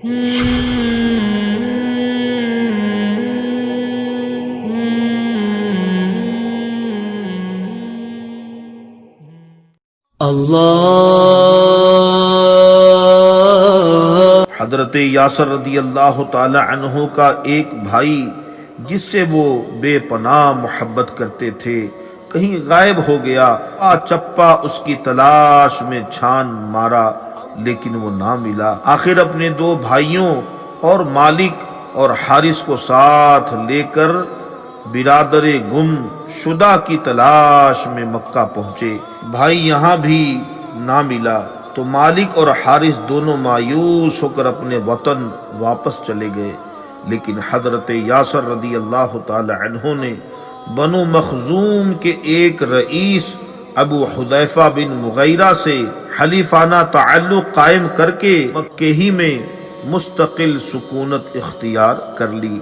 حضرت یاسر رضی اللہ تعالی عنہ کا ایک بھائی جس سے وہ بے پناہ محبت کرتے تھے کہیں غائب ہو گیا۔ چپا اس کی تلاش میں چھان مارا لیکن وہ نہ ملا۔ آخر اپنے دو بھائیوں اور مالک اور حارث کو ساتھ لے کر برادر گم شدہ کی تلاش میں مکہ پہنچے۔ بھائی یہاں بھی نہ ملا تو مالک اور حارث دونوں مایوس ہو کر اپنے وطن واپس چلے گئے، لیکن حضرت یاسر رضی اللہ تعالی عنہ نے بنو مخزوم کے ایک رئیس ابو حذیفہ بن مغیرہ سے حلیفانہ تعلق قائم کر کے مکہ ہی میں مستقل سکونت اختیار کر لی۔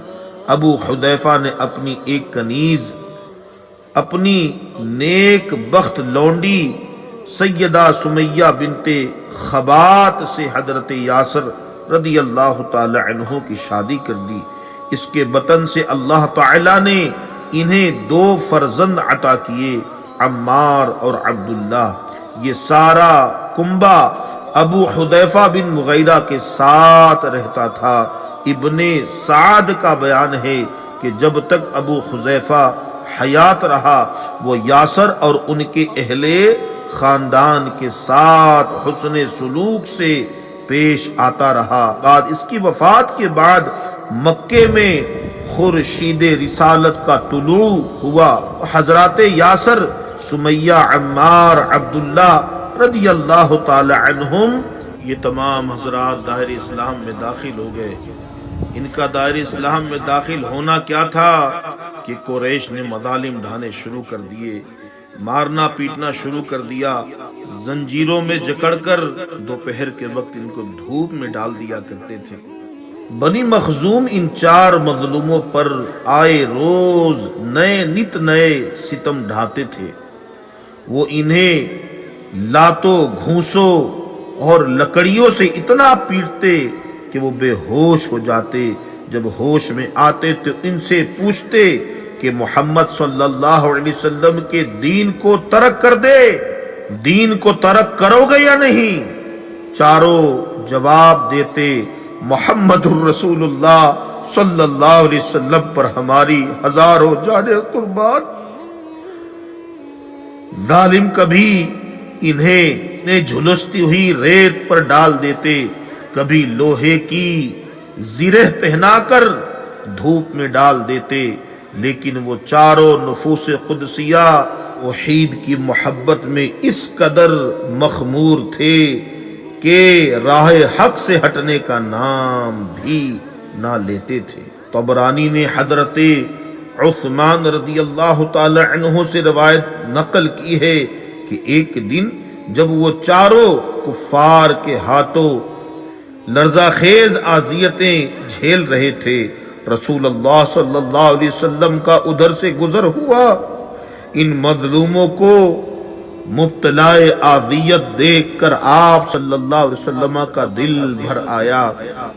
ابو حذیفہ نے اپنی ایک کنیز اپنی نیک بخت لونڈی سیدہ سمیہ بنت خبات سے حضرت یاسر رضی اللہ تعالی عنہ کی شادی کر دی۔ اس کے بطن سے اللہ تعالی نے انہیں دو فرزند عطا کیے، عمار اور عبداللہ۔ یہ سارا کنبہ ابو حذیفہ بن مغیرہ کے ساتھ رہتا تھا۔ ابن سعد کا بیان ہے کہ جب تک ابو حذیفہ حیات رہا وہ یاسر اور ان کے اہل خاندان کے ساتھ حسن سلوک سے پیش آتا رہا۔ بعد اس کی وفات کے بعد مکے میں خورشید رسالت کا طلوع ہوا۔ حضرات یاسر، سمیہ، عمار، عبداللہ رضی اللہ تعالی عنہم، یہ تمام حضرات دائرہ اسلام میں داخل ہو گئے۔ ان کا دائرہ اسلام میں داخل ہونا کیا تھا کہ قریش نے مظالم ڈھانے شروع کر دیے، مارنا پیٹنا شروع کر دیا، زنجیروں میں جکڑ کر دوپہر کے وقت ان کو دھوپ میں ڈال دیا کرتے تھے۔ بنی مخزوم ان چار مظلوموں پر آئے روز نت نئے ستم ڈھاتے تھے۔ وہ انہیں لاتوں گھونسوں اور لکڑیوں سے اتنا پیٹتے کہ وہ بے ہوش ہو جاتے۔ جب ہوش میں آتے تو ان سے پوچھتے کہ محمد صلی اللہ علیہ وسلم کے دین کو ترک کر دے، دین کو ترک کرو گے یا نہیں؟ چاروں جواب دیتے، محمد الرسول اللہ صلی اللہ علیہ وسلم پر ہماری ہزاروں جانیں قربان۔ ظالم کبھی انہیں جھلستی ہوئی ریت پر ڈال دیتے، کبھی لوہے کی زرہ پہنا کر دھوپ میں ڈال دیتے، لیکن وہ چاروں نفوس قدسیہ توحید کی محبت میں اس قدر مخمور تھے کہ راہ حق سے ہٹنے کا نام بھی نہ لیتے تھے۔ طبرانی نے حضرت عثمان رضی اللہ تعالی عنہ سے روایت نقل کی ہے کہ ایک دن جب وہ چاروں کفار کے ہاتھوں لرزہ خیز اذیتیں جھیل رہے تھے، رسول اللہ صلی اللہ علیہ وسلم کا ادھر سے گزر ہوا۔ ان مظلوموں کو مبتلا اذیت دیکھ کر آپ صلی اللہ علیہ وسلم کا دل بھر آیا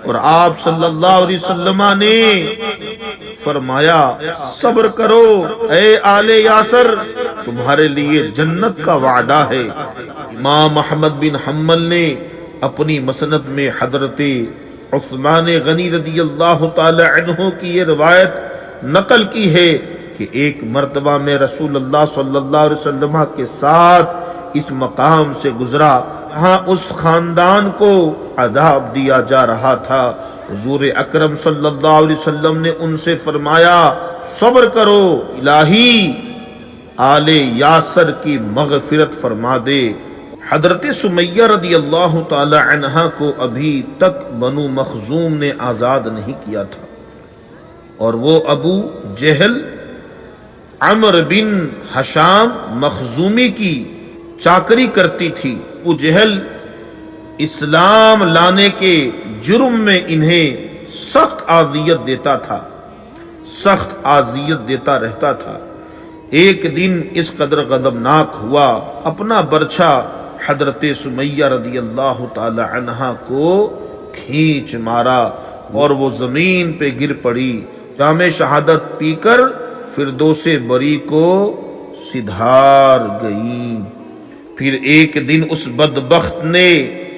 اور آپ صلی اللہ علیہ وسلم نے فرمایا، صبر کرو اے آل یاسر، تمہارے لیے جنت کا وعدہ ہے۔ امام احمد بن حنبل نے اپنی مسند میں حضرت عثمان غنی رضی اللہ تعالی عنہ کی یہ روایت نقل کی ہے کہ ایک مرتبہ میں رسول اللہ صلی اللہ علیہ وسلم کے ساتھ اس مقام سے گزرا جہاں اس خاندان کو عذاب دیا جا رہا تھا۔ حضور اکرم صلی اللہ علیہ وسلم نے ان سے فرمایا، صبر کرو، الہی آل یاسر کی مغفرت فرما دے۔ حضرت سمیہ رضی اللہ تعالی عنہا کو ابھی تک بنو مخزوم نے آزاد نہیں کیا تھا، اور وہ ابو جہل عمر بن حشام مخزومی کی چاکری کرتی تھی۔ ابو جہل اسلام لانے کے جرم میں انہیں سخت اذیت دیتا تھا، سخت اذیت دیتا رہتا تھا۔ ایک دن اس قدر غضبناک ہوا، اپنا برچھا حضرت سمیہ رضی اللہ تعالی عنہا کو کھینچ مارا اور وہ زمین پہ گر پڑی۔ جام شہادت پی کر فردوس بری کو سدھار گئی۔ پھر ایک دن اس بدبخت نے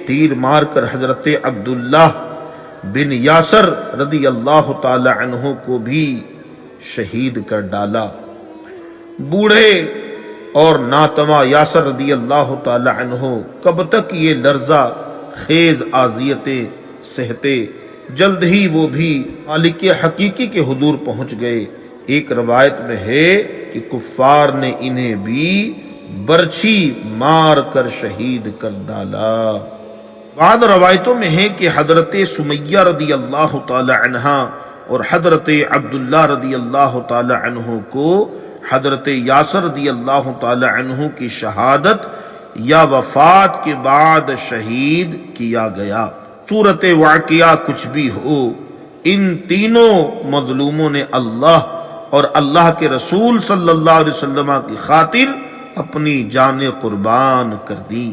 تیر مار کر حضرت عبداللہ بن یاسر رضی اللہ تعالی عنہ کو بھی شہید کر ڈالا۔ بوڑھے اور ناتواں یاسر رضی اللہ تعالی عنہ کب تک یہ لرزہ خیز اذیتیں سہتے؟ جلد ہی وہ بھی مالک حقیقی کے حضور پہنچ گئے۔ ایک روایت میں ہے کہ کفار نے انہیں بھی برچھی مار کر شہید کر ڈالا۔ بعض روایتوں میں ہے کہ حضرت سمیہ رضی اللہ تعالی عنہ اور حضرت عبداللہ رضی اللہ تعالی عنہ کو حضرت یاسر رضی اللہ تعالی عنہ کی شہادت یا وفات کے بعد شہید کیا گیا۔ صورت واقعہ کچھ بھی ہو، ان تینوں مظلوموں نے اللہ اور اللہ کے رسول صلی اللہ علیہ وسلم کی خاطر اپنی جانیں قربان کر دی۔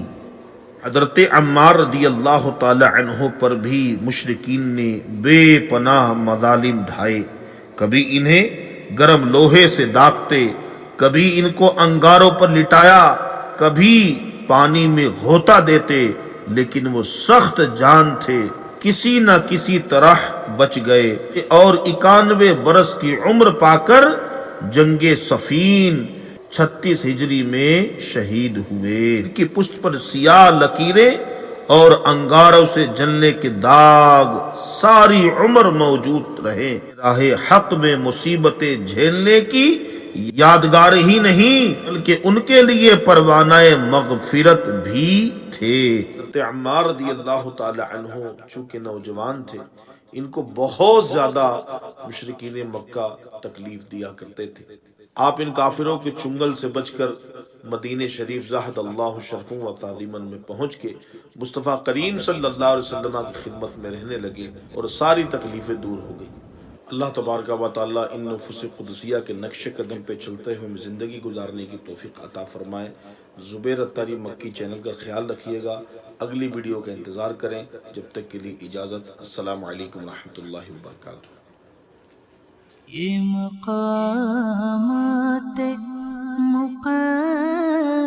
حضرت عمار رضی اللہ تعالی عنہ پر بھی مشرکین نے بے پناہ مظالم ڈھائے۔ کبھی انہیں گرم لوہے سے داغتے، کبھی ان کو انگاروں پر لٹایا، کبھی پانی میں غوطہ دیتے، لیکن وہ سخت جان تھے، کسی نہ کسی طرح بچ گئے اور 91 برس کی عمر پا کر جنگ صفین 36 ہجری میں شہید ہوئے۔ ان کی پشت پر سیاہ لکیریں اور انگاروں سے جلنے کے داغ ساری عمر موجود رہے۔ راہ حق میں مصیبتیں جھیلنے کی یادگار ہی نہیں بلکہ ان کے لیے پروانہ مغفرت بھی تھے۔ حضرت عمار رضی اللہ تعالی عنہ چونکہ نوجوان تھے، ان کو بہت زیادہ مشرکین مکہ تکلیف دیا کرتے تھے۔ آپ ان کافروں کے چنگل سے بچ کر مدینہ شریف زاہد اللہ شرفوں و تعظیماً میں پہنچ کے مصطفیٰ کریم صلی اللہ علیہ وسلم کی خدمت میں رہنے لگے اور ساری تکلیفیں دور ہو گئی۔ اللہ تبارک و تعالیٰ ان نفوس قدسیہ کے نقش قدم پہ چلتے ہوئے زندگی گزارنے کی توفیق عطا فرمائے۔ زبیر اتاری مکی چینل کا خیال رکھیے گا، اگلی ویڈیو کا انتظار کریں، جب تک کے لیے اجازت۔ السلام علیکم ورحمۃ اللہ وبرکاتہ۔ یہ مقامات مقدسہ